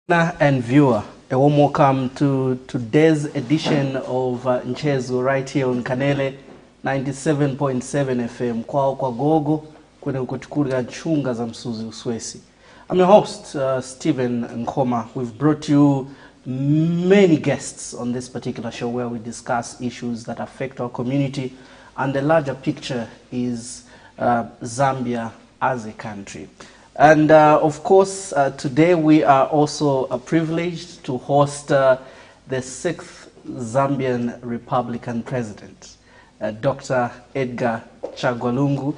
And viewer, a warm welcome to today's edition of Nchezgo right here on Kanele 97.7 FM kwao kwa gogo kwenye kuchukulia chunga za msuzi uswesi. I'm your host Stephen Nkoma. We've brought you many guests on this particular show where we discuss issues that affect our community, and the larger picture is Zambia as a country. And of course, today we are also privileged to host the 6th Zambian Republican President, Dr. Edgar Chagwa Lungu.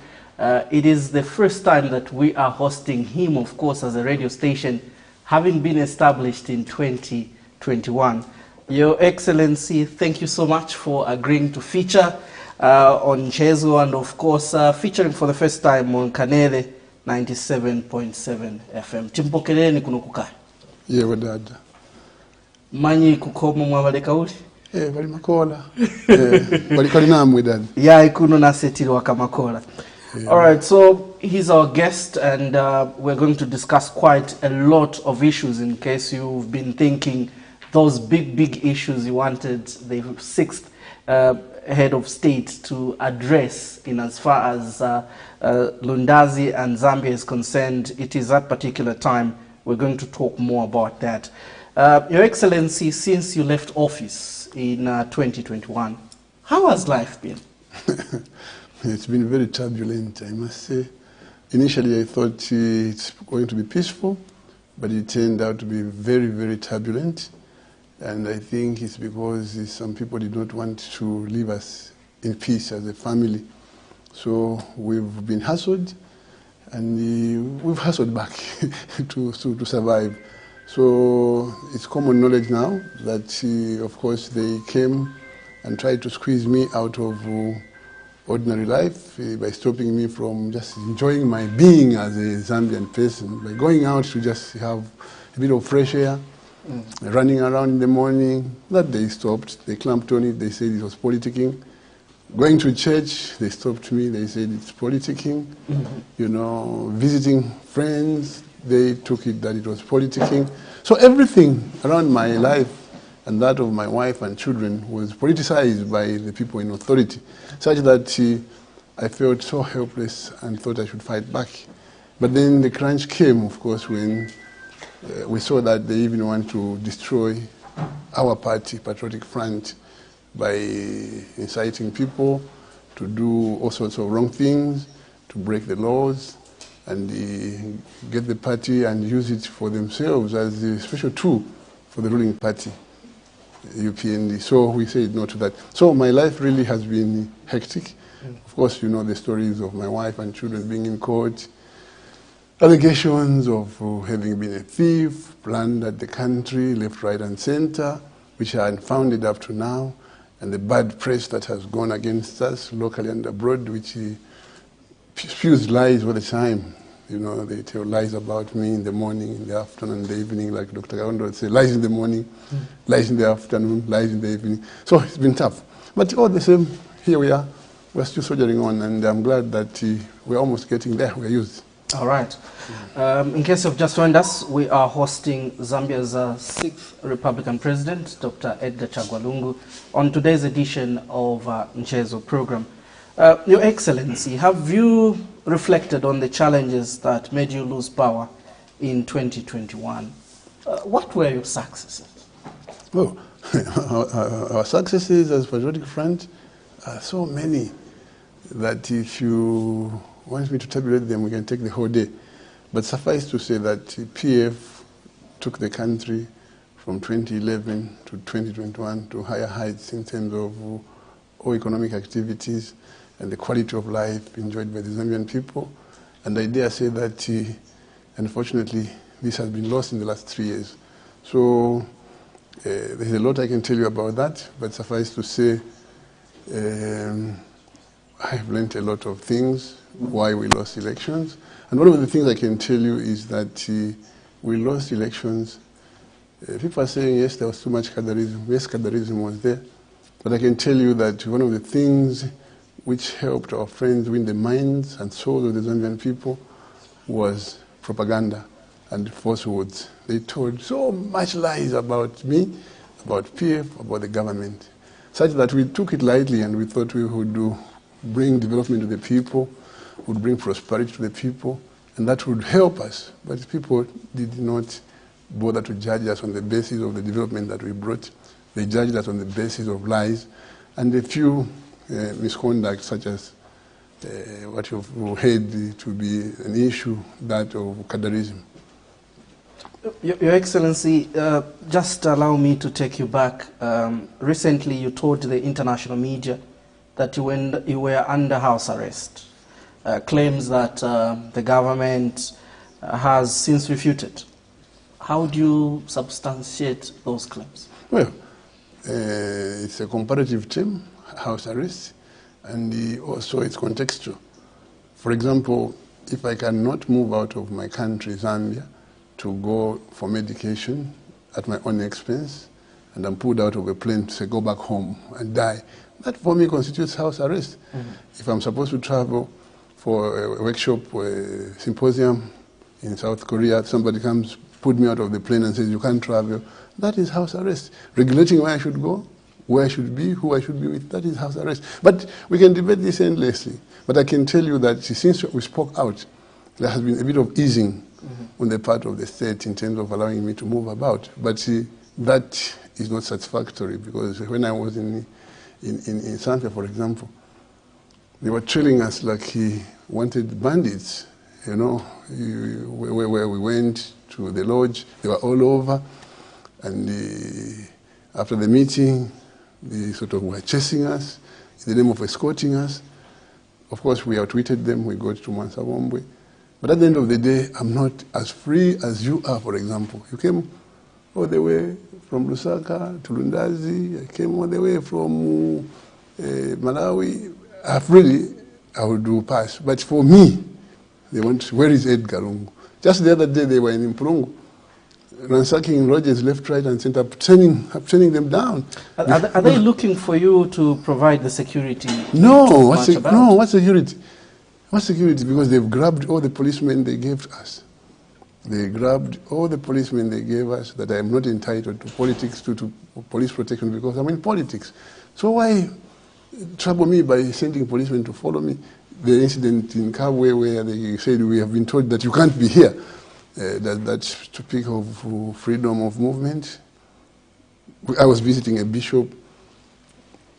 It is the first time that we are hosting him, of course, as a radio station, having been established in 2021. Your Excellency, thank you so much for agreeing to feature on Nchezgo, and of course, featuring for the first time on Kanele 97.7 FM. Chimpokeleni kuno kukaa. Yewe dada. Manyi kukoma mwabaleka uli? Bali makola. Bali namwe dada. Ya ikuno nasetiri wakamakola. All right, so he's our guest, and we're going to discuss quite a lot of issues in case you've been thinking those big issues you wanted the 6th head of state to address in as far as Lundazi and Zambia is concerned. It is that particular time we're going to talk more about that. Your Excellency, since you left office in 2021, how has life been? It's been very turbulent, I must say. Initially, I thought it's going to be peaceful, but it turned out to be very turbulent. And I think it's because some people did not want to leave us in peace as a family. So we've been hustled, and we've hustled back to survive. So it's common knowledge now that, of course, they came and tried to squeeze me out of ordinary life by stopping me from just enjoying my being as a Zambian person, by going out to just have a bit of fresh air. Running around in the morning. That they stopped. They clamped on it. They said it was politicking. Going to church, they stopped me. They said it's politicking. You know, visiting friends, they took it that it was politicking. So everything around my life and that of my wife and children was politicized by the people in authority, such that I felt so helpless and thought I should fight back. But then the crunch came, of course, when we saw that they even want to destroy our party, Patriotic Front, by inciting people to do all sorts of wrong things, to break the laws, and get the party and use it for themselves as a special tool for the ruling party, UPND. So we said no to that. So my life really has been hectic. Of course, you know the stories of my wife and children being in court, allegations of having been a thief, plundered the country, left, right, and center, which are unfounded up to now, and the bad press that has gone against us locally and abroad, which spews lies all the time. You know, they tell lies about me in the morning, in the afternoon, in the evening, like Dr. Kaunda would say, lies in the morning, lies in the afternoon, lies in the evening. So it's been tough. But all the same, here we are. We're still soldiering on, and I'm glad that we're almost getting there. We're used. All right. In case you've just joined us, we are hosting Zambia's 6th Republican President, Dr. Edgar Chagwa Lungu, on today's edition of Nchezgo program. Your Excellency, have you reflected on the challenges that made you lose power in 2021? What were your successes? Oh, our successes as Patriotic Front are so many that if you want me to tabulate them, we can take the whole day. But suffice to say that PF took the country from 2011 to 2021 to higher heights in terms of all economic activities and the quality of life enjoyed by the Zambian people. And I dare say that, unfortunately, this has been lost in the last 3 years. So there's a lot I can tell you about that, but suffice to say, I've learned a lot of things, why we lost elections. And one of the things I can tell you is that we lost elections. People are saying, yes, there was too much cadarism. Yes, cadarism was there. But I can tell you that one of the things which helped our friends win the minds and souls of the Zambian people was propaganda. and falsehoods. They told so much lies about me, about PF, about the government, such that we took it lightly and we thought we would bring development to the people, would bring prosperity to the people, and that would help us. But people did not bother to judge us on the basis of the development that we brought. They judged us on the basis of lies and a few misconduct, such as what you've heard to be an issue, that of cadarism. Your Excellency, just allow me to take you back. Recently, you told the international media that you were under house arrest. Claims that the government has since refuted. How do you substantiate those claims? Well, it's a comparative term, house arrest, and also it's contextual. For example, if I cannot move out of my country, Zambia, to go for medication at my own expense, and I'm pulled out of a plane to say, go back home and die, that for me constitutes house arrest. Mm-hmm. If I'm supposed to travel for a workshop or a symposium in South Korea, somebody comes, put me out of the plane and says, you can't travel, that is house arrest. Regulating where I should go, where I should be, who I should be with, that is house arrest. But we can debate this endlessly. But I can tell you that since we spoke out, there has been a bit of easing on the part of the state in terms of allowing me to move about. But that is not satisfactory, because when I was in Zambia, for example, they were trailing us like he wanted bandits, you know, where we went to the lodge, they were all over, and after the meeting, they sort of were chasing us in the name of escorting us. Of course, we outwitted them, we got to Mansawombwe. But at the end of the day, I'm not as free as you are, for example. You came all the way from Lusaka to Lundazi, I came all the way from Malawi. I would do pass. But for me, they went, where is Edgar Lungu? Just the other day, they were in Mpurungu, ransacking lodges left, right, and center, turning them down. Are they looking for you to provide the security? No, what security? What security? Because they've grabbed all the policemen they gave us. They grabbed all the policemen they gave us, that I am not entitled to politics, to police protection, because I'm in politics. So why trouble me by sending policemen to follow me? The incident in Kabwe where they said, we have been told that you can't be here. That's to speak of freedom of movement. I was visiting a bishop.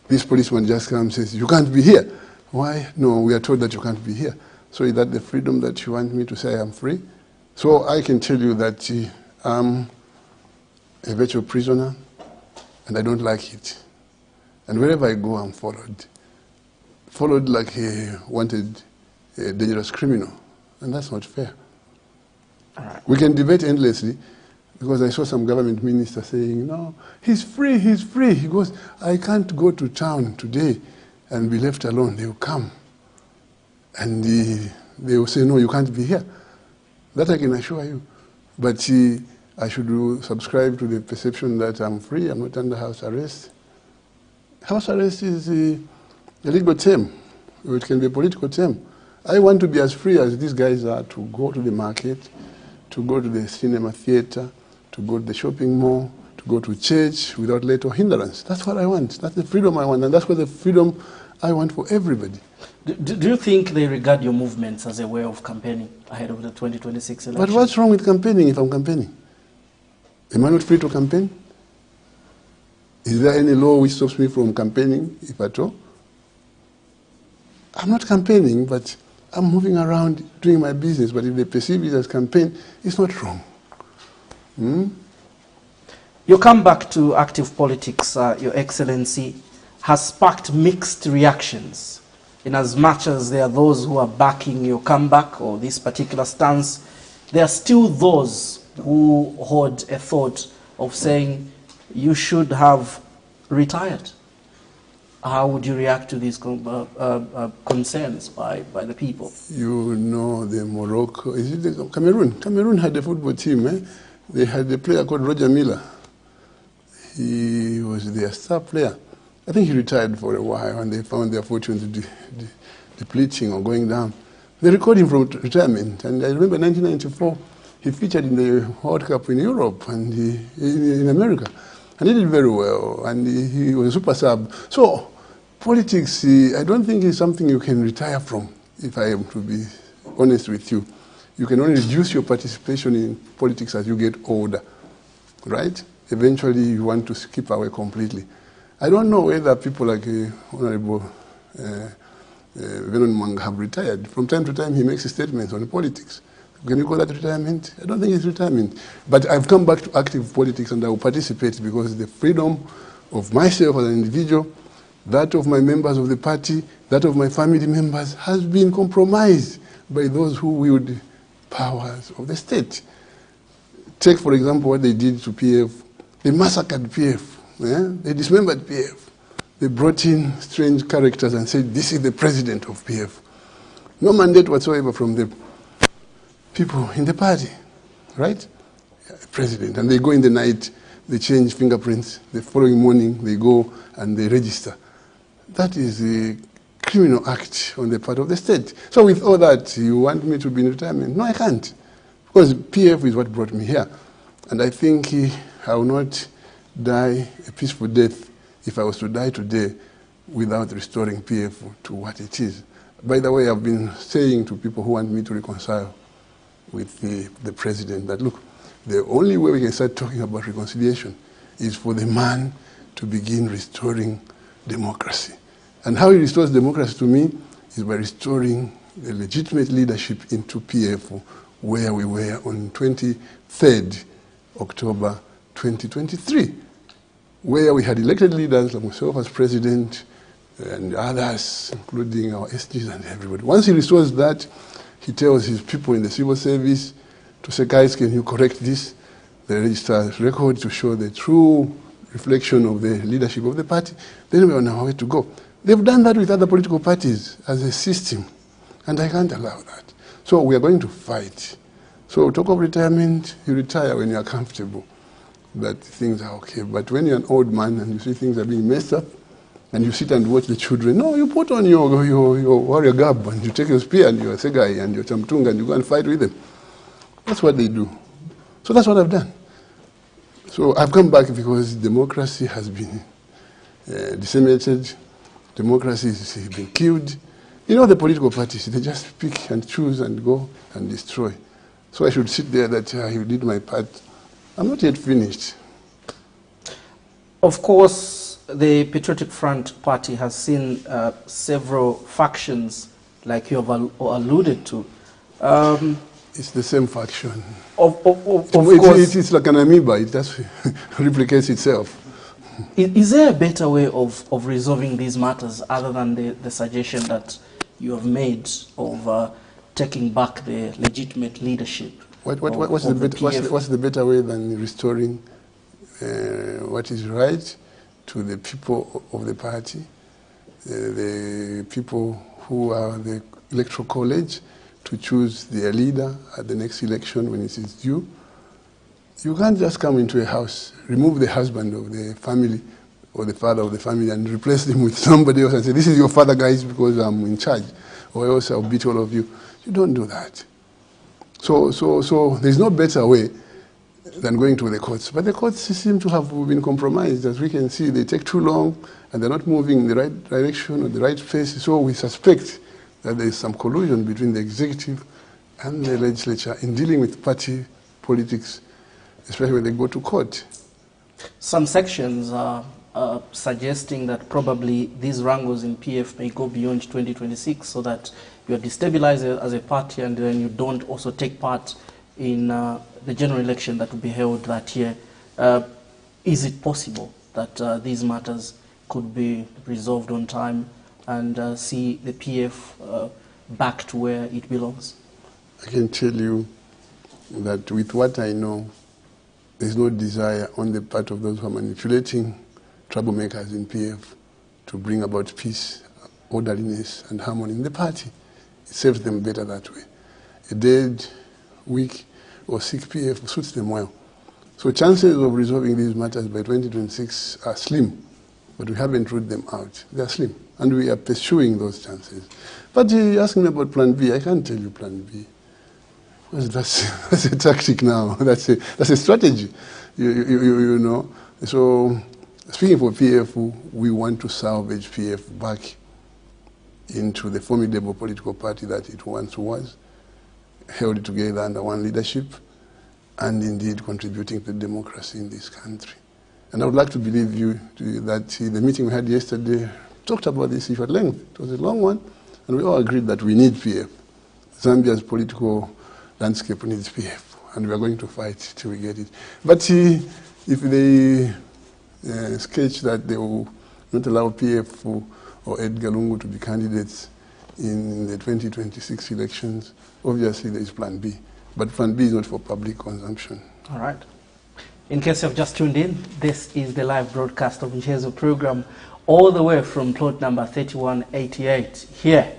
This policeman just comes and says, you can't be here. Why? No, we are told that you can't be here. So is that the freedom that you want me to say I am free? So I can tell you that I'm a virtual prisoner, and I don't like it. And wherever I go, I'm followed. Followed like a wanted, a dangerous criminal. And that's not fair. All right. We can debate endlessly, because I saw some government minister saying, no, he's free, he's free. He goes, I can't go to town today and be left alone. They will come. And they will say, no, you can't be here. That I can assure you. But I should subscribe to the perception that I'm free, I'm not under house arrest. House arrest is a legal term. It can be a political term. I want to be as free as these guys are to go to the market, to go to the cinema theater, to go to the shopping mall, to go to church without let or hindrance. That's what I want. That's the freedom I want, and that's what the freedom I want for everybody. Do you think they regard your movements as a way of campaigning ahead of the 2026 election? But what's wrong with campaigning if I'm campaigning? Am I not free to campaign? Is there any law which stops me from campaigning, if at all? I'm not campaigning, but I'm moving around doing my business. But if they perceive it as campaign, it's not wrong. Your comeback to active politics, Your Excellency, has sparked mixed reactions. In as much as there are those who are backing your comeback or this particular stance, there are still those who hold a thought of saying you should have retired. How would you react to these concerns by the people? You know, the Morocco, is it the Cameroon? Cameroon had a football team. They had a player called Roger Miller. He was their star player. I think he retired for a while, and they found their fortunes depleting or going down. They recalled him from retirement, and I remember 1994, He featured in the World Cup in Europe and in America. And he did very well, and he was a super sub. So politics, I don't think is something you can retire from, if I am to be honest with you. You can only reduce your participation in politics as you get older, right? Eventually you want to skip away completely. I don't know whether people like Honorable Venon Mwanga have retired. From time to time he makes statements on politics. Can you call that retirement? I don't think it's retirement. But I've come back to active politics and I will participate because the freedom of myself as an individual, that of my members of the party, that of my family members has been compromised by those who wield powers of the state. Take, for example, what they did to PF. They massacred PF. They dismembered PF. They brought in strange characters and said, this is the president of PF. No mandate whatsoever from the people in the party, right? President. And they go in the night, they change fingerprints. The following morning, they go and they register. That is a criminal act on the part of the state. So with all that, you want me to be in retirement? No, I can't. Because PF is what brought me here. And I think I will not die a peaceful death if I was to die today without restoring PF to what it is. By the way, I've been saying to people who want me to reconcile with the president that, look, the only way we can start talking about reconciliation is for the man to begin restoring democracy. And how he restores democracy to me is by restoring the legitimate leadership into PF where we were on 23rd October 2023, where we had elected leaders like myself as president and others, including our SGs and everybody. Once he restores that, he tells his people in the civil service to say, guys, can you correct this? The register's record to show the true reflection of the leadership of the party. Then we're on our way to go. They've done that with other political parties as a system, and I can't allow that. So we are going to fight. So talk of retirement, you retire when you are comfortable, that things are okay. But when you're an old man and you see things are being messed up, and you sit and watch the children, no, you put on your warrior garb, and you take your spear and your segai and your chamtunga, and you go and fight with them. That's what they do. So that's what I've done. So I've come back because democracy has been disseminated. Democracy has been killed. You know, the political parties, they just pick and choose and go and destroy. So I should sit there that you did my part. I'm not yet finished. Of course, the Patriotic Front Party has seen several factions, like you have alluded to. It's the same faction. Of course. It's like an amoeba. It just replicates itself. Is there a better way of resolving these matters other than the suggestion that you have made of taking back the legitimate leadership? What's the better way than restoring what is right to the people of the party, the people who are the electoral college, to choose their leader at the next election when it is due? You can't just come into a house, remove the husband of the family or the father of the family and replace them with somebody else and say, this is your father, guys, because I'm in charge, or else I'll beat all of you. You don't do that. So there's no better way than going to the courts. But the courts seem to have been compromised. As we can see, they take too long and they're not moving in the right direction or the right pace. So we suspect that there is some collusion between the executive and the legislature in dealing with party politics, especially when they go to court. Some sections are suggesting that probably these wrangles in PF may go beyond 2026 so that you are destabilized as a party and then you don't also take part in the general election that will be held that year. Is it possible that these matters could be resolved on time and see the PF back to where it belongs? I can tell you that with what I know, there's no desire on the part of those who are manipulating troublemakers in PF to bring about peace, orderliness, and harmony in the party. It serves them better that way. A dead, weak, or sick PF suits them well. So chances of resolving these matters by 2026 are slim, but we haven't ruled them out. They are slim, and we are pursuing those chances. But you're asking me about Plan B. I can't tell you Plan B. That's a tactic now. That's a strategy, you know. So, speaking for PF, we want to salvage PF back into the formidable political party that it once was, held together under one leadership, and indeed contributing to democracy in this country. And I would like to believe you that the meeting we had yesterday talked about this issue at length. It was a long one, and we all agreed that we need PF. Zambia's political landscape needs PF, and we are going to fight till we get it. But if they sketch that they will not allow PF or Edgar Lungu to be candidates in the 2026 elections, obviously there is Plan B. But Plan B is not for public consumption. All right. In case you've just tuned in, this is the live broadcast of Nchezgo program all the way from plot number 3188 here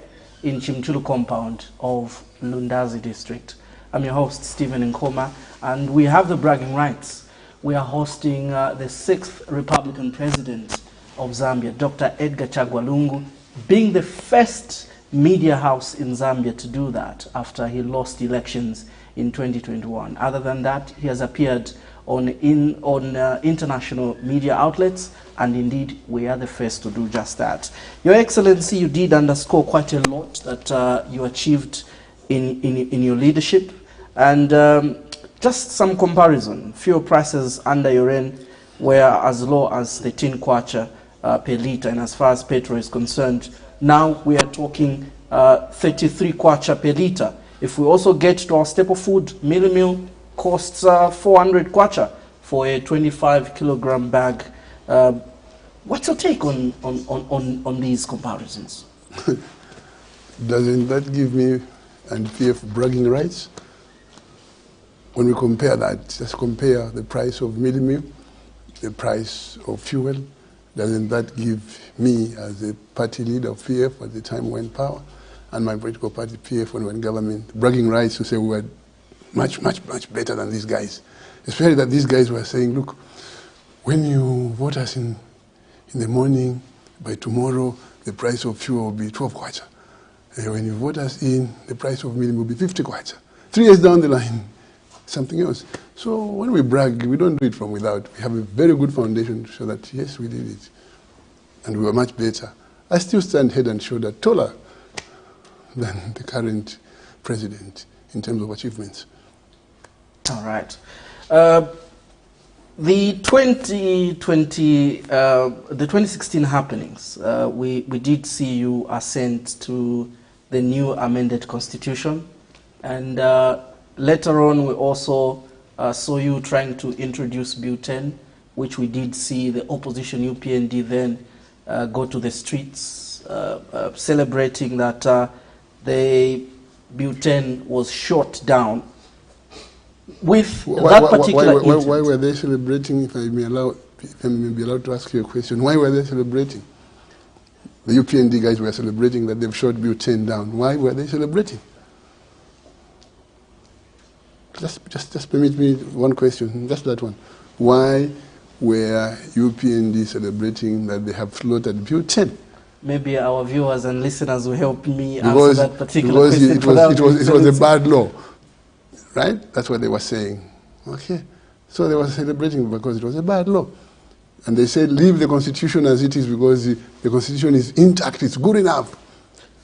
in Chimchulu compound of Lundazi District. I'm your host, Stephen Nkoma, and we have the bragging rights. We are hosting the 6th Republican President of Zambia, Dr. Edgar Chagwa Lungu, being the first media house in Zambia to do that after he lost elections in 2021. Other than that, he has appeared on international media outlets, and indeed we are the first to do just that. Your Excellency, you did underscore quite a lot that you achieved in your leadership, and just some comparison. Fuel prices under your reign were as low as 13 kwacha per litre, and as far as petrol is concerned, now we are talking 33 kwacha per litre. If we also get to our staple food, meal costs 400 kwacha for a 25 kilogram bag. What's your take on these comparisons? Doesn't that give me and PF bragging rights? When we compare that, just compare the price of meal, the price of fuel. Doesn't that give me, as a party leader of PF at the time when power, and my political party PF when we're in government, bragging rights to say we were much better than these guys? Especially that these guys were saying, look, when you vote us in the morning, by tomorrow, the price of fuel will be 12 kwacha. When you vote us in, the price of meal will be 50 kwacha. 3 years down the line, something else. So when we brag, we don't do it from without. We have a very good foundation to show that, yes, we did it. And we were much better. I still stand head and shoulder taller than the current president in terms of achievements. All right. The 2016 happenings, we did see you assent to the new amended constitution, and later on we also saw you trying to introduce Bill 10, which we did see the opposition UPND then go to the streets celebrating that the Bill 10 was shot down. With that particular why were they celebrating, if I may be allowed to ask you a question, why were they celebrating? The UPND guys were celebrating that they've shot Bill 10 down. Why were they celebrating? Just permit me one question, just that one. Why were UPND celebrating that they have slaughtered Bill 10? Maybe our viewers and listeners will help me answer that particular question. Because it was a bad law. Right? That's what they were saying. Okay. So they were celebrating because it was a bad law. And they said, leave the Constitution as it is because the Constitution is intact, it's good enough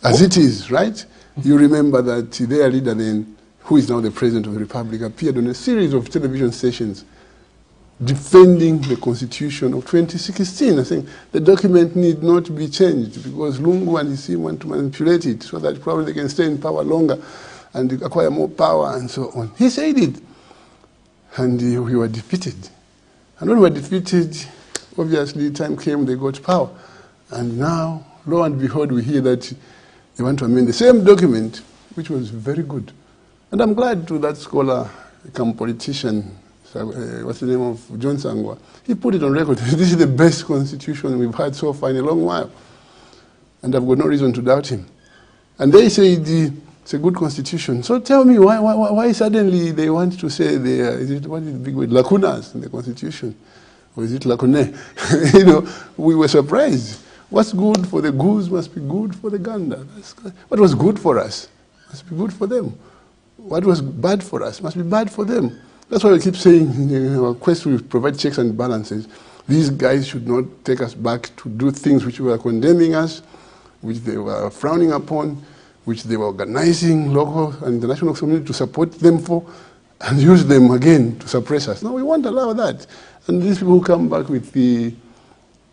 as it is, right? You remember that their leader then, who is now the President of the Republic, appeared on a series of television stations defending the Constitution of 2016. I think the document need not be changed because Lungu and his team want to manipulate it so that probably they can stay in power longer and acquire more power and so on. He said it. And we were defeated. And when we were defeated, obviously time came, they got power. And now, lo and behold, we hear that they want to amend the same document, which was very good. And I'm glad to that scholar, become politician, what's the name of John Sangwa. He put it on record. This is the best constitution we've had so far in a long while. And I've got no reason to doubt him. And they say it's a good constitution. So tell me, why suddenly they want to say what is the big word, lacunas in the constitution? Or is it lacune? You know, we were surprised. What's good for the goose must be good for the gander. What was good for us must be good for them. what was bad for us must be bad for them. That's why we keep saying in our quest to provide checks and balances. These guys should not take us back to do things which were condemning us, which they were frowning upon, which they were organizing local and international community to support them for, and use them again to suppress us. No, we won't allow that. And these people who come back with the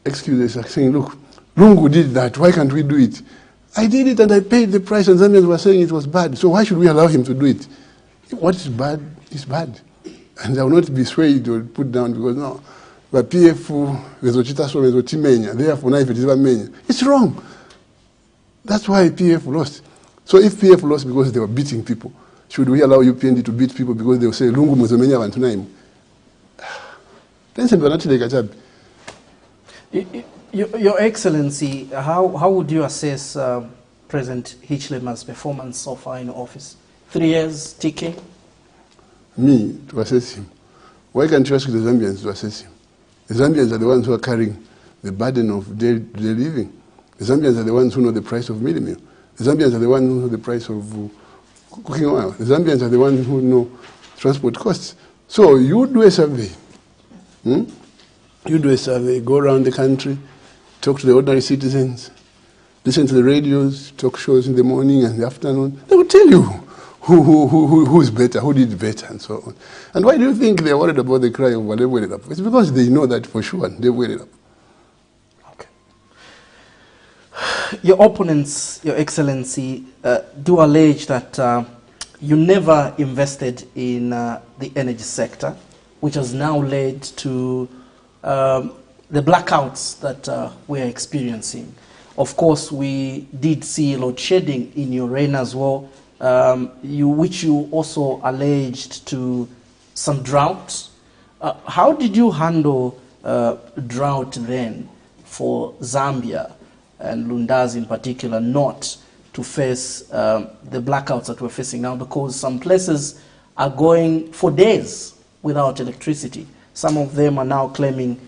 excuses like saying, look, Lungu did that, why can't we do it? I did it and I paid the price, and Zambians were saying it was bad, so why should we allow him to do it? What is bad is bad. And I will not be swayed or put down because no, but PF, therefore now if it is Menya. It's wrong. That's why PF lost. So if PF lost because they were beating people, should we allow UPND to beat people because they will say, Lungu Muzomenya Vantunaim? Your Excellency, how would you assess President Hichilema's performance so far in office? 3 years ticking? Me, to assess him. Why can't you ask the Zambians to assess him? The Zambians are the ones who are carrying the burden of their living. The Zambians are the ones who know the price of meal. The Zambians are the ones who know the price of cooking oil. The Zambians are the ones who know transport costs. So you do a survey. You do a survey, go around the country, talk to the ordinary citizens, listen to the radios, talk shows in the morning and the afternoon. They will tell you who's better, who did better, and so on. And why do you think they're worried about the cry of what they weighed up? It's because they know that for sure, they weighed it up. Okay. Your opponents, Your Excellency, do allege that you never invested in the energy sector, which has now led to the blackouts that we are experiencing. Of course, we did see load shedding in your reign as well, which you also alleged to some drought. How did you handle drought then for Zambia and Lundazi in particular not to face the blackouts that we're facing now? Because some places are going for days without electricity. Some of them are now claiming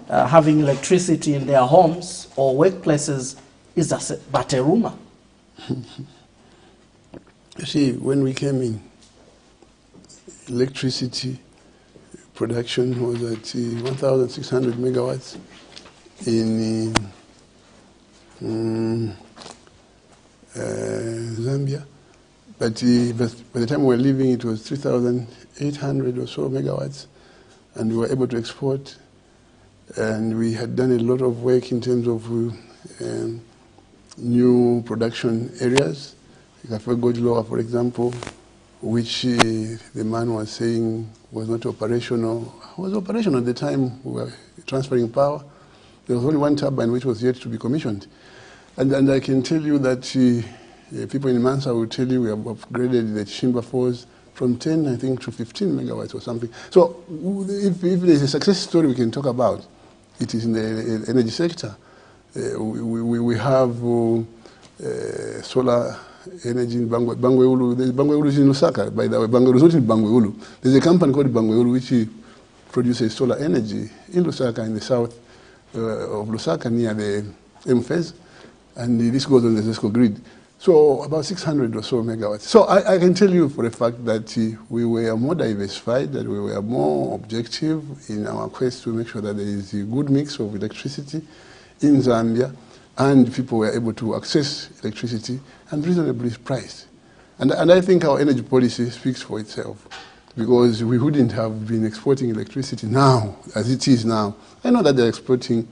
having electricity in their homes or workplaces is but a rumor. You see, when we came in, electricity production was at 1,600 megawatts in Zambia. But by the time we were leaving, it was 3,800 or so megawatts, and we were able to export. And we had done a lot of work in terms of new production areas. Gojloa, for example, which the man was saying was not operational. It was operational at the time we were transferring power. There was only one turbine which was yet to be commissioned. And I can tell you that people in Mansa will tell you we have upgraded the Shimba 4s from 10, I think, to 15 megawatts or something. So if there's a success story we can talk about, it is in the energy sector. We have solar energy in Bangweulu. Bangweulu is in Lusaka, by the way. Bangweulu is not in Bangweulu. There's a company called Bangweulu which produces solar energy in Lusaka, in the south of Lusaka, near the M-Phase. And this goes on the Nchezgo grid. So about 600 or so megawatts. So I can tell you for a fact that we were more diversified, that we were more objective in our quest to make sure that there is a good mix of electricity in Zambia, and people were able to access electricity and reasonably priced. And I think our energy policy speaks for itself, because we wouldn't have been exporting electricity now, as it is now. I know that they're exporting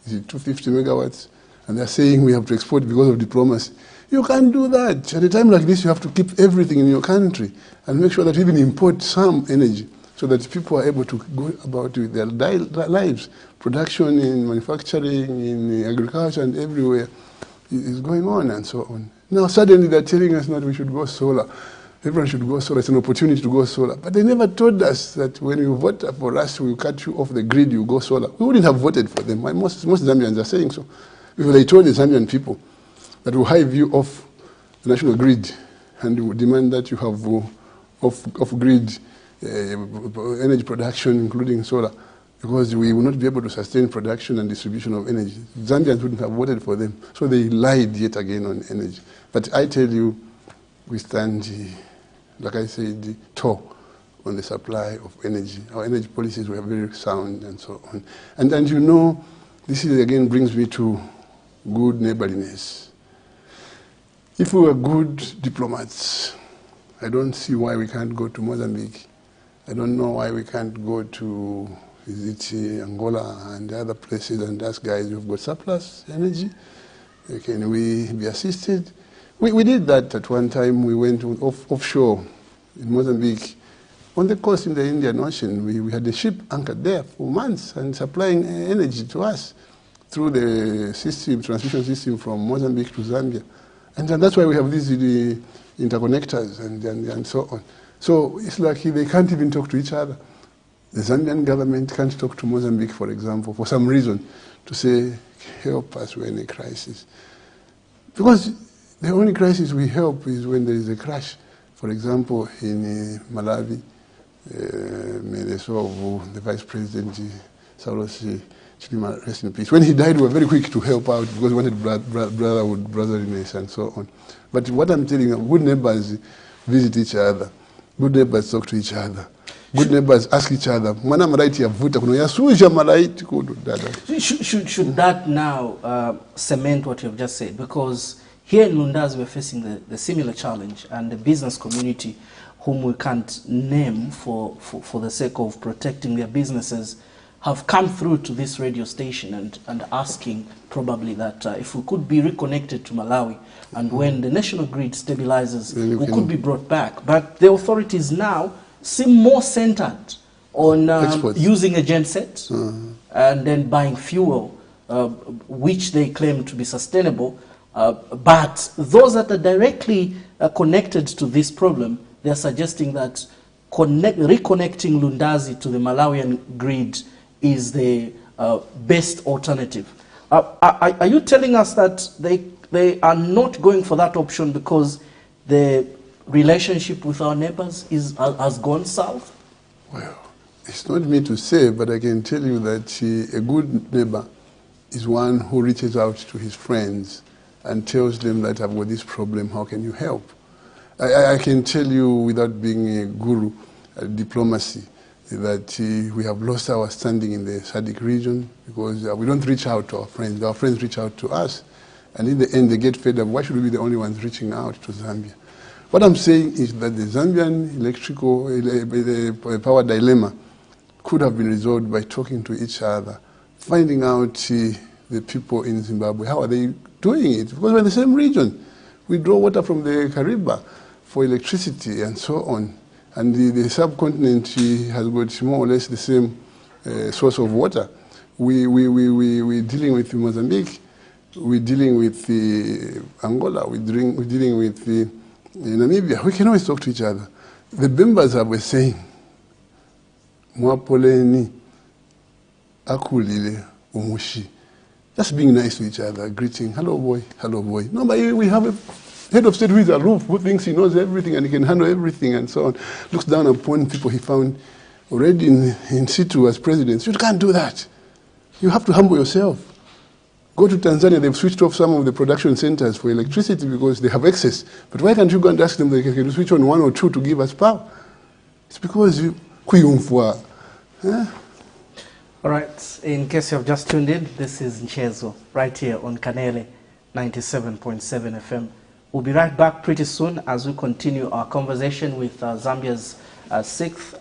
250 megawatts, and they're saying we have to export because of diplomacy. You can't do that. At a time like this, you have to keep everything in your country and make sure that you even import some energy so that people are able to go about with their lives. Production in manufacturing, in agriculture, and everywhere is going on and so on. Now, suddenly they're telling us that we should go solar. Everyone should go solar. It's an opportunity to go solar. But they never told us that when you vote for us, we'll cut you off the grid, you go solar. We wouldn't have voted for them. Most Zambians are saying so. If they told the Zambian people that will hive you off the national grid and will demand that you have off-grid energy production, including solar, because we will not be able to sustain production and distribution of energy. Zambians wouldn't have voted for them. So they lied yet again on energy. But I tell you, we stand like I said, the toll on the supply of energy. Our energy policies were very sound and so on. And you know, this is again brings me to good neighborliness. If we were good diplomats, I don't see why we can't go to Mozambique. I don't know why we can't go to Angola and the other places and ask guys who've got surplus energy. Can we be assisted? We did that at one time. We went offshore in Mozambique. On the coast in the Indian Ocean, we had a ship anchored there for months and supplying energy to us through the system, transmission system from Mozambique to Zambia. And that's why we have these interconnectors and so on. So it's like they can't even talk to each other. The Zambian government can't talk to Mozambique, for example, for some reason, to say, help us, we're in a crisis. Because the only crisis we help is when there is a crash. For example, in Malawi, may the soul of the Vice President, Saulos Chilima, rest in peace. When he died, we were very quick to help out because we wanted brotherliness and so on. But what I'm telling you, good neighbors visit each other. Good neighbors talk to each other. Good neighbors ask each other, should that now cement what you've just said? Because here in Lundazi we're facing the similar challenge, and the business community, whom we can't name for the sake of protecting their businesses, have come through to this radio station and asking probably that if we could be reconnected to Malawi, and when the national grid stabilizes, we could be brought back. But the authorities now seem more centered on using a genset and then buying fuel, which they claim to be sustainable. But those that are directly connected to this problem, they're suggesting that reconnecting Lundazi to the Malawian grid is the best alternative. Are you telling us that they are not going for that option because the relationship with our neighbors has gone south? Well, it's not me to say, but I can tell you that a good neighbor is one who reaches out to his friends and tells them that I've got this problem, how can you help? I can tell you without being a guru at diplomacy that we have lost our standing in the SADC region because we don't reach out to our friends reach out to us, and in the end they get fed up. Why should we be the only ones reaching out to Zambia? What I'm saying is that the Zambian electrical power dilemma could have been resolved by talking to each other, finding out the people in Zimbabwe, how are they doing it? Because we're in the same region. We draw water from the Kariba for electricity and so on. And the subcontinent has got more or less the same source of water. We're dealing with Mozambique, we're dealing with Angola, we're dealing with Namibia. We can always talk to each other. The Bimbas were saying, Mwapoleni akulile umushi. Just being nice to each other, greeting, hello boy, hello boy. No, but we have a head of state who is aloof, who thinks he knows everything and he can handle everything and so on. Looks down upon people he found already in situ as presidents. You can't do that. You have to humble yourself. Go to Tanzania, they've switched off some of the production centers for electricity because they have excess. But why can't you go and ask them, can you switch on one or two to give us power? It's because you kuyumfwa. All right, in case you have just tuned in, this is Nchezgo, right here on Kanele 97.7 FM. We'll be right back pretty soon as we continue our conversation with Zambia's sixth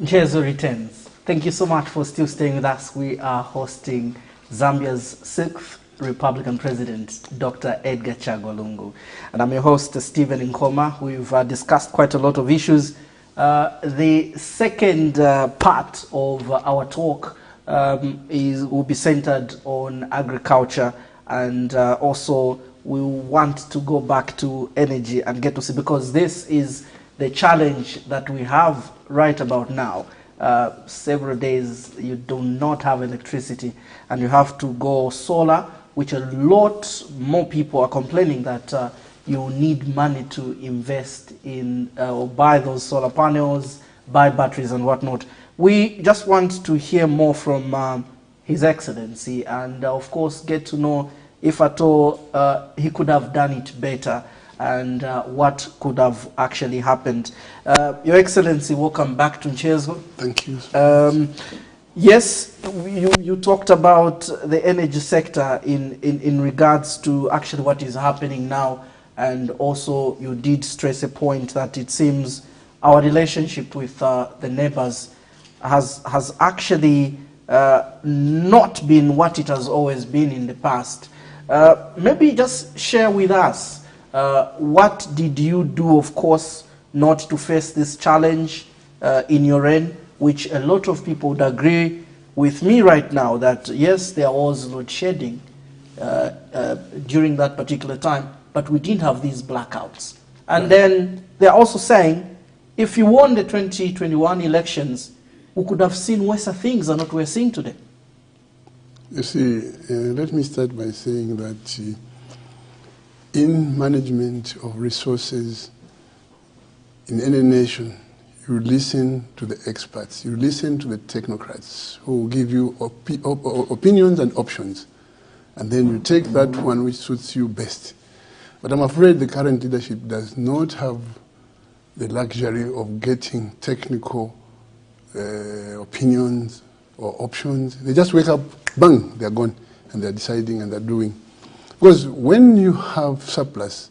Nchezgo returns. Thank you so much for still staying with us. We are hosting Zambia's sixth Republican President, Dr. Edgar Chagwa Lungu. And I'm your host, Stephen Nkoma. We've discussed quite a lot of issues. The second part of our talk will be centered on agriculture, and also we want to go back to energy and get to see, because this is the challenge that we have right about now. Several days you do not have electricity and you have to go solar, which a lot more people are complaining that you need money to invest in or buy those solar panels, buy batteries and whatnot. We just want to hear more from His Excellency and of course get to know if at all he could have done it better. and what could have actually happened. Your Excellency, welcome back to Nchezgo. Thank you. Yes, you talked about the energy sector in regards to actually what is happening now, and also you did stress a point that it seems our relationship with the neighbors has actually not been what it has always been in the past. Maybe just share with us, what did you do, of course, not to face this challenge in your end, which a lot of people would agree with me right now that yes, there was load shedding during that particular time, but we didn't have these blackouts. And then they're also saying, if you won the 2021 elections, we could have seen worse things than what we're seeing today. You see, let me start by saying that in management of resources in any nation, you listen to the experts, you listen to the technocrats who give you opinions and options, and then you take that one which suits you best. But I'm afraid the current leadership does not have the luxury of getting technical opinions or options. They just wake up, bang, they're gone, and they're deciding and they're doing. Because when you have surplus,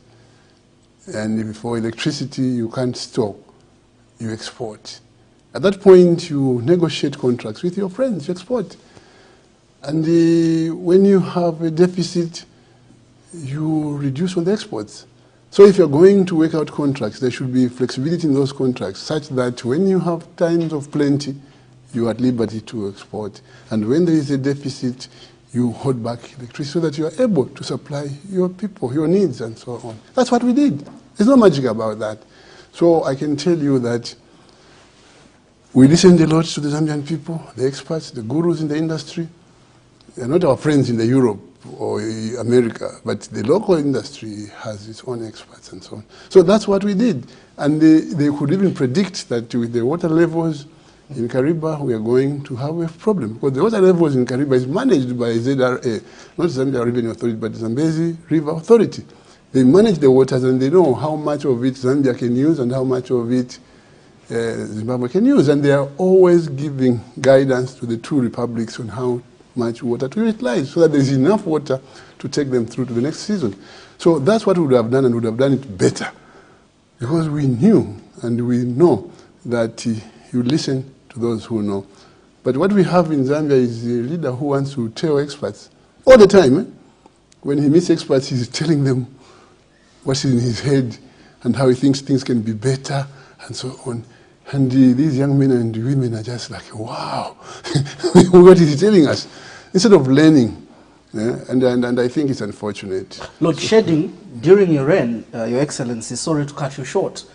and for electricity you can't store, you export. At that point, you negotiate contracts with your friends, you export. And when you have a deficit, you reduce on the exports. So if you're going to work out contracts, there should be flexibility in those contracts such that when you have times of plenty, you are at liberty to export. And when there is a deficit, you hold back electricity so that you are able to supply your people, your needs, and so on. That's what we did. There's no magic about that. So I can tell you that we listened a lot to the Zambian people, the experts, the gurus in the industry. They're not our friends in the Europe or America, but the local industry has its own experts and so on. So that's what we did. And they could even predict that with the water levels in Kariba, we are going to have a problem. Because the water levels in Kariba is managed by ZRA, not Zambia Revenue Authority, but the Zambezi River Authority. They manage the waters and they know how much of it Zambia can use and how much of it Zimbabwe can use. And they are always giving guidance to the two republics on how much water to utilize so that there is enough water to take them through to the next season. So that's what we would have done, and would have done it better. Because we knew and we know that you listen to those who know. But what we have in Zambia is a leader who wants to tell experts all the time. When he meets experts, he's telling them what's in his head and how he thinks things can be better and so on. And these young men and women are just like, wow, what is he telling us? Instead of learning. Yeah? And I think it's unfortunate. Load shedding during your reign, Your Excellency, sorry to cut you short,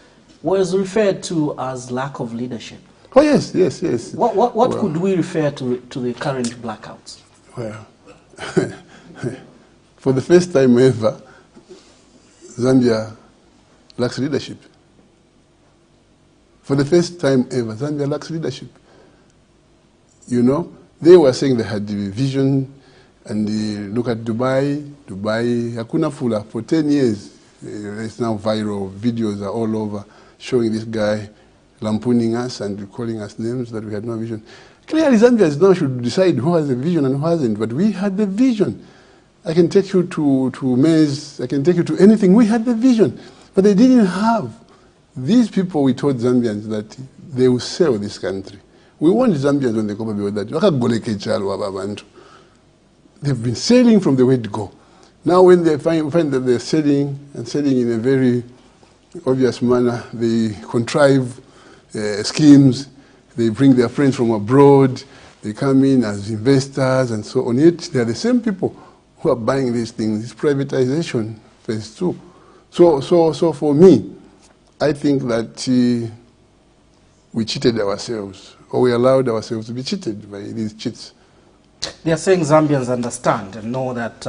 was referred to as lack of leadership. Oh, yes, yes, yes. What could we refer to the current blackouts? Well, for the first time ever, Zambia lacks leadership. For the first time ever, Zambia lacks leadership. You know, they were saying they had the vision, and look at Dubai, Hakuna Fula, for 10 years. It's now viral, videos are all over showing this guy lampooning us and calling us names that we had no vision. Clearly, Zambia now should decide who has a vision and who hasn't, but we had the vision. I can take you to maize, I can take you to anything. We had the vision, but they didn't have. These people, we told Zambians that they will sell this country. We want Zambians on the Copa that. They've been selling from the word go. Now when they find that they're selling, and selling in a very obvious manner, they contrive schemes, they bring their friends from abroad, they come in as investors and so on. Yet they're the same people who are buying these things. It's privatization phase 2. So for me, I think that we cheated ourselves, or we allowed ourselves to be cheated by these cheats. They are saying Zambians understand and know that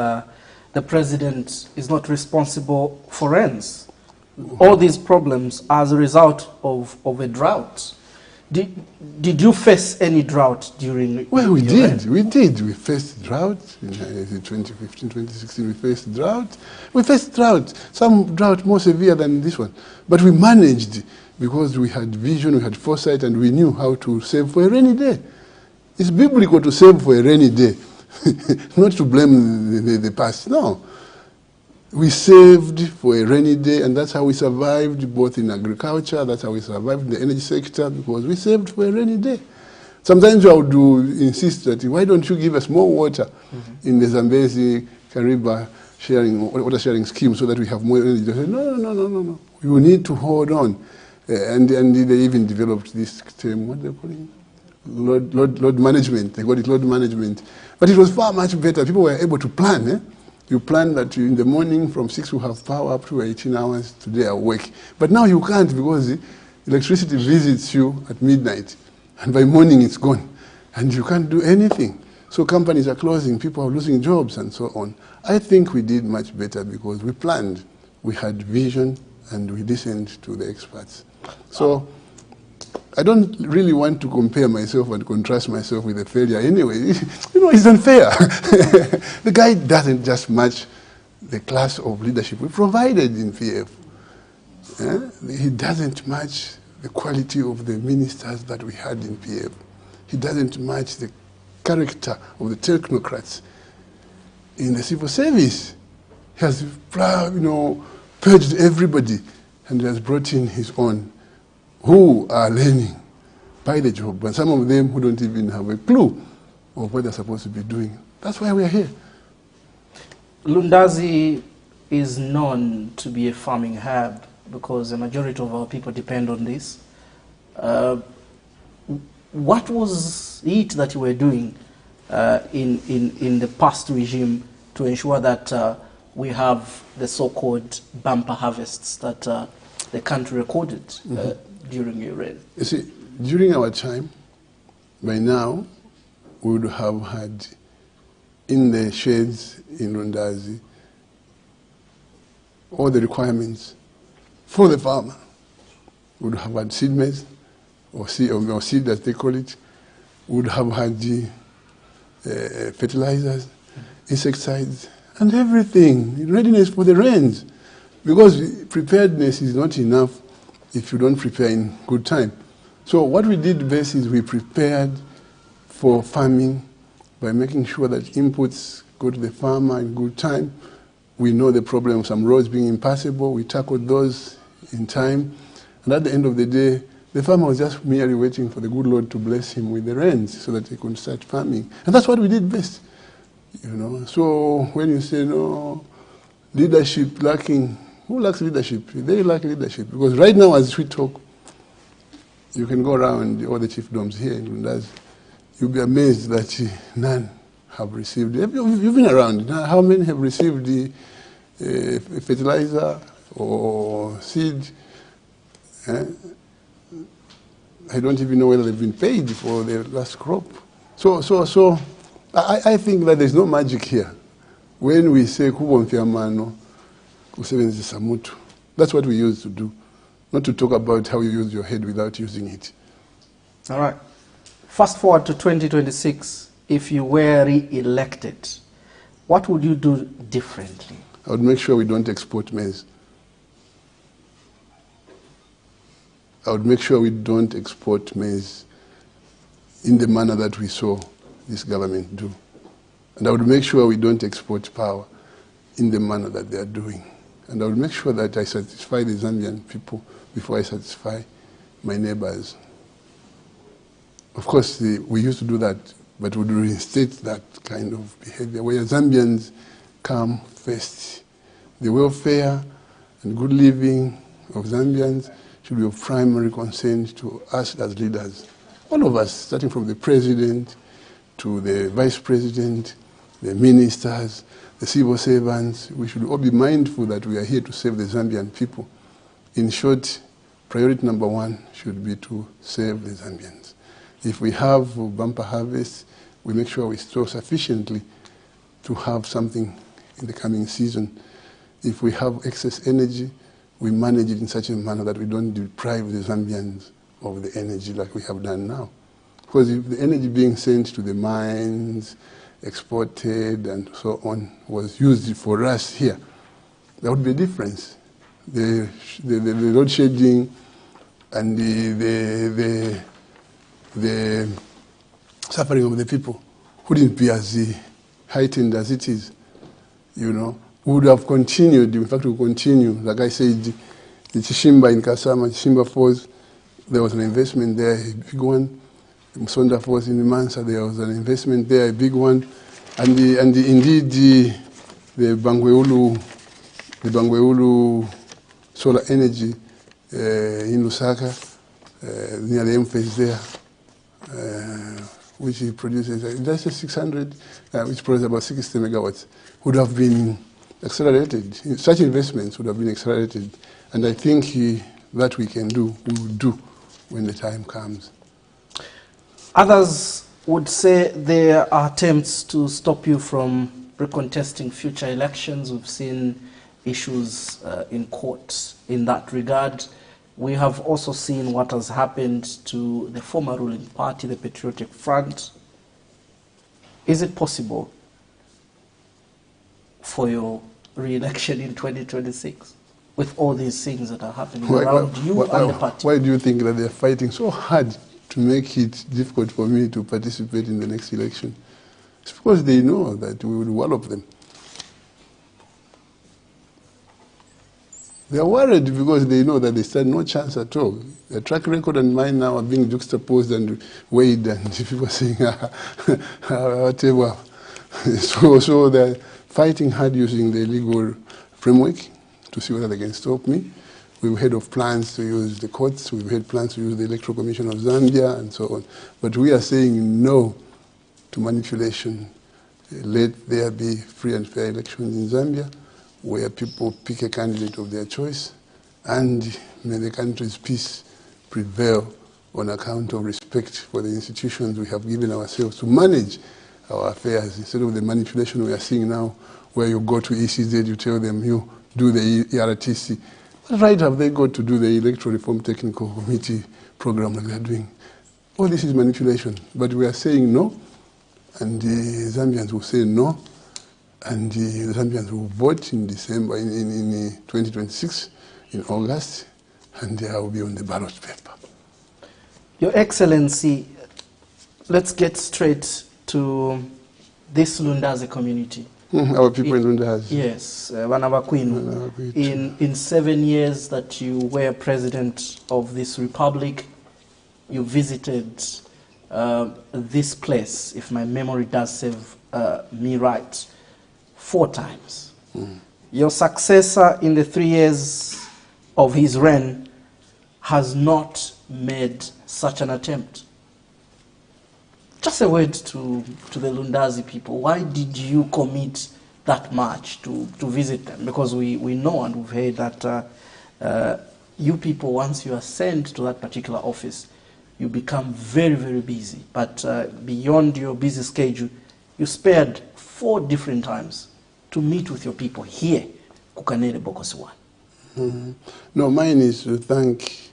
the president is not responsible for ends. All these problems are as a result of a drought. Did you face any drought during? Well, we your did. We did. We faced drought in 2015, 2016. We faced drought. We faced drought. Some drought more severe than this one, but we managed because we had vision, we had foresight, and we knew how to save for a rainy day. It's biblical to save for a rainy day, not to blame the past. No. We saved for a rainy day, and that's how we survived both in agriculture, that's how we survived in the energy sector, because we saved for a rainy day. Sometimes I would insist that, why don't you give us more water in the Zambezi Kariba water sharing scheme so that we have more energy? They said, no. You need to hold on. And they even developed this term, what they're calling load management. They got it load management. But it was far much better. People were able to plan. You plan that in the morning from 6 you have power up to 18 hours today at work. But now you can't because electricity visits you at midnight. And by morning it's gone. And you can't do anything. So companies are closing, people are losing jobs and so on. I think we did much better because we planned. We had vision and we listened to the experts. So I don't really want to compare myself and contrast myself with a failure anyway. It's unfair. The guy doesn't just match the class of leadership we provided in PF. He doesn't match the quality of the ministers that we had in PF. He doesn't match the character of the technocrats in the civil service. He has purged everybody and has brought in his own who are learning by the job, but some of them who don't even have a clue of what they're supposed to be doing. That's why we are here. Lundazi is known to be a farming hub because the majority of our people depend on this. What was it that you were doing in the past regime to ensure that we have the so-called bumper harvests that the country recorded during your reign? You see, during our time, by now, we would have had in the sheds in Lundazi all the requirements for the farmer. We would have had seed maize, or seed as they call it. We would have had the fertilizers, insecticides, and everything in readiness for the rains. Because preparedness is not enough if you don't prepare in good time. So what we did best is we prepared for farming by making sure that inputs go to the farmer in good time. We know the problem of some roads being impassable. We tackled those in time. And at the end of the day, the farmer was just merely waiting for the good Lord to bless him with the rains so that he could start farming. And that's what we did best. So when you say, no, leadership lacking, who lacks leadership? They lack leadership. Because right now, as we talk, you can go around all the chiefdoms here in Lundazi. You'll be amazed that none have received. You've been around. How many have received the fertilizer or seed? I don't even know whether they've been paid for their last crop. So I think that there's no magic here. When we say kubomfiamano, kusebenzisamutu, that's what we used to do. Not to talk about how you use your head without using it. All right. Fast forward to 2026. If you were re-elected, what would you do differently? I would make sure we don't export maize. I would make sure we don't export maize in the manner that we saw this government do. And I would make sure we don't export power in the manner that they are doing. And I would make sure that I satisfy the Zambian people before I satisfy my neighbors. Of course, we used to do that, but we would reinstate that kind of behavior where Zambians come first. The welfare and good living of Zambians should be of primary concern to us as leaders. All of us, starting from the president to the vice president, the ministers, the civil servants, we should all be mindful that we are here to save the Zambian people. In short, priority number one should be to save the Zambians. If we have bumper harvest, we make sure we store sufficiently to have something in the coming season. If we have excess energy, we manage it in such a manner that we don't deprive the Zambians of the energy like we have done now. Because if the energy being sent to the mines, exported and so on, was used for us here, there would be a difference. The load shedding and the suffering of the people wouldn't be as heightened as it is, you know. We would have continued, in fact we continue, like I said, the Chishimba in Kasama, Chishimba Falls, there was an investment there, a big one. The Msonda Falls in Mansa, there was an investment there, a big one. And indeed the Bangweulu solar energy in Lusaka, near the M-Phase there, which produces, that's a 600, which produces about 60 megawatts, would have been accelerated. Such investments would have been accelerated. And I think that we can do, we will do when the time comes. Others would say there are attempts to stop you from recontesting future elections. We've seen issues in court in that regard. We have also seen what has happened to the former ruling party, the Patriotic Front. Is it possible for your re-election in 2026 with all these things that are happening around you and the party? Why do you think that they're fighting so hard to make it difficult for me to participate in the next election? It's because they know that we will wallop them. They are worried because they know that they stand no chance at all. The track record and mine now are being juxtaposed and weighed, and people are saying, whatever. So they're fighting hard using the legal framework to see whether they can stop me. We've heard of plans to use the courts, we've had plans to use the Electoral Commission of Zambia and so on. But we are saying no to manipulation. Let there be free and fair elections in Zambia where people pick a candidate of their choice, and may the country's peace prevail on account of respect for the institutions we have given ourselves to manage our affairs, instead of the manipulation we are seeing now where you go to ECZ, you tell them you do the ERTC. What right have they got to do the Electoral Reform Technical Committee program like they're doing? All this is manipulation. But we are saying no, and the Zambians will say no, and the Zambians will vote in December, in 2026, in August, and they will be on the ballot paper. Your Excellency, let's get straight to this Lundazi community. Our people in Lundazi. Yes, Wanabakwinu. In 7 years that you were president of this republic, you visited this place, if my memory does serve me right, 4 times. Your successor in the 3 years of his reign has not made such an attempt. Just a word to the Lundazi people. Why did you commit that much to visit them? Because we know and we've heard that you people, once you are sent to that particular office, you become very, very busy. But beyond your busy schedule, you spared 4 different times to meet with your people here, Kanele Bokosiwan. No, mine is to thank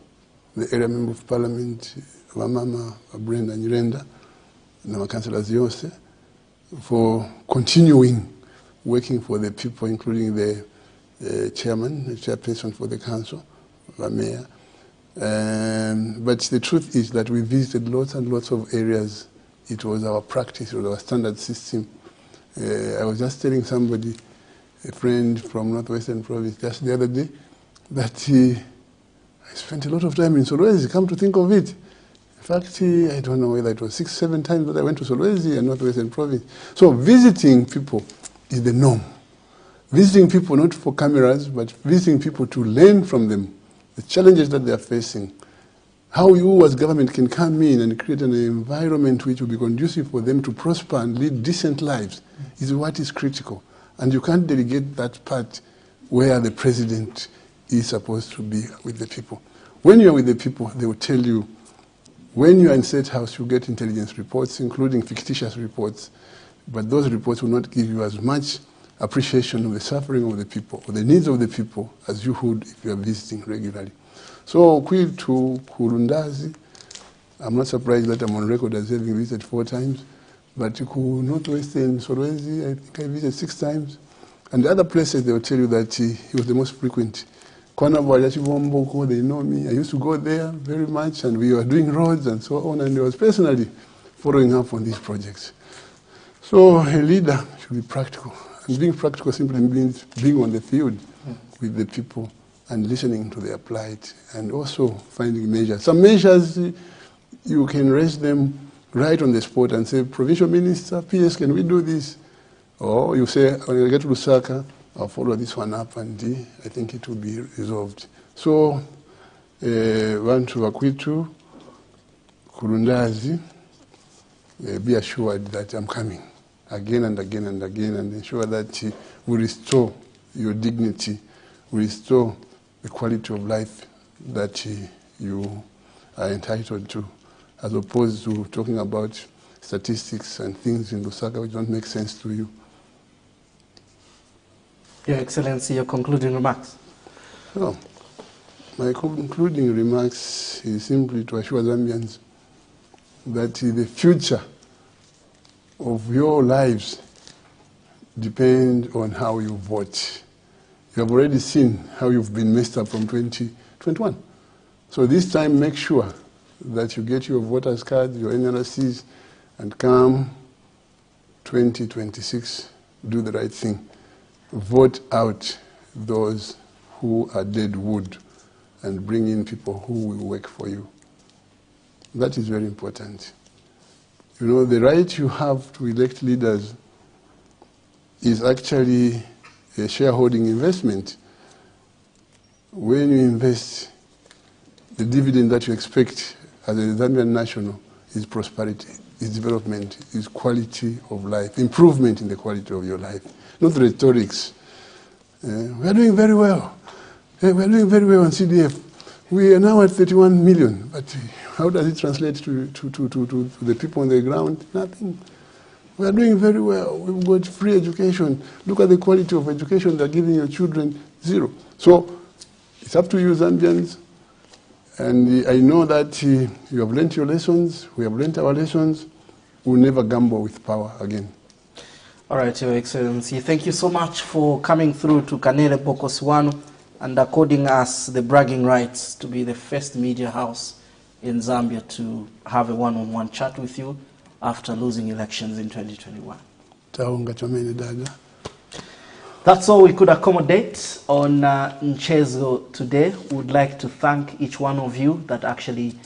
the area member of parliament, Wamama, Brenda Nyirenda, and our councillors Yose, for continuing working for the people, including the chairman, the chairperson for the council, the mayor. But the truth is that we visited lots and lots of areas. It was our practice, it was our standard system. I was just telling somebody, a friend from Northwestern Province, just the other day, that I spent a lot of time in Solwezi, come to think of it. In fact, I don't know whether it was 6, 7 times that I went to Solwezi and Northwestern Province. So visiting people is the norm. Visiting people not for cameras, but visiting people to learn from them, the challenges that they are facing, how you as government can come in and create an environment which will be conducive for them to prosper and lead decent lives is what is critical. And you can't delegate that part where the president is supposed to be with the people. When you're with the people, they will tell you, when you are in State House, you get intelligence reports, including fictitious reports, but those reports will not give you as much appreciation of the suffering of the people or the needs of the people as you would if you are visiting regularly. So, to Lundazi, I'm not surprised that I'm on record as having visited 4 times, but to Northwestern Solwezi, I think I visited 6 times. And the other places, they will tell you that he was the most frequent. Kwanabwa, they know me. I used to go there very much, and we were doing roads and so on, and I was personally following up on these projects. So a leader should be practical. And being practical simply means being on the field with the people and listening to their plight, and also finding measures. Some measures, you can raise them right on the spot and say, Provincial Minister, PS, can we do this? Or you say, when I get to Lusaka, I'll follow this one up, and I think it will be resolved. So, Bantu Bakwitu, Kulundazi, be assured that I'm coming again and again and again, and ensure that we restore your dignity, we restore the quality of life that you are entitled to, as opposed to talking about statistics and things in Lusaka which don't make sense to you. Your Excellency, your concluding remarks. So, my concluding remarks is simply to assure Zambians that the future of your lives depends on how you vote. You have already seen how you've been messed up from 2021. So this time, make sure that you get your voters' cards, your NRCs, and come 2026, do the right thing. Vote out those who are dead wood and bring in people who will work for you. That is very important. You know, the right you have to elect leaders is actually a shareholding investment. When you invest, the dividend that you expect as a Zambian national is prosperity, is development, is quality of life, improvement in the quality of your life. Not rhetorics. We are doing very well. We are doing very well on CDF. We are now at 31 million, but how does it translate to the people on the ground? Nothing. We are doing very well. We've got free education. Look at the quality of education they're giving your children, 0. So it's up to you, Zambians. And I know that you have learnt your lessons. We have learnt our lessons. We'll never gamble with power again. All right, Your Excellency. Thank you so much for coming through to Kanele Bokoswanu and according us the bragging rights to be the first media house in Zambia to have a one-on-one chat with you after losing elections in 2021. That's all we could accommodate on Nchezgo today. We would like to thank each one of you that actually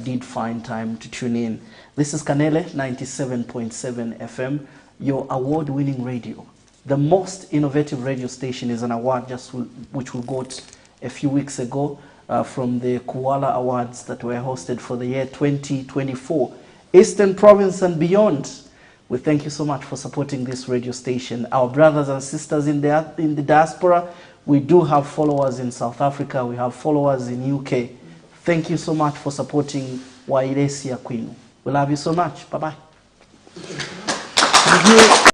did find time to tune in. This is Kanele 97.7 FM, your award-winning radio. The most innovative radio station is an award which we got a few weeks ago from the Kuala Awards that were hosted for the year 2024. Eastern Province and beyond. We thank you so much for supporting this radio station. Our brothers and sisters in the diaspora, we do have followers in South Africa, we have followers in UK. Thank you so much for supporting Wairesi ya Kwinu. We love you so much. Bye-bye.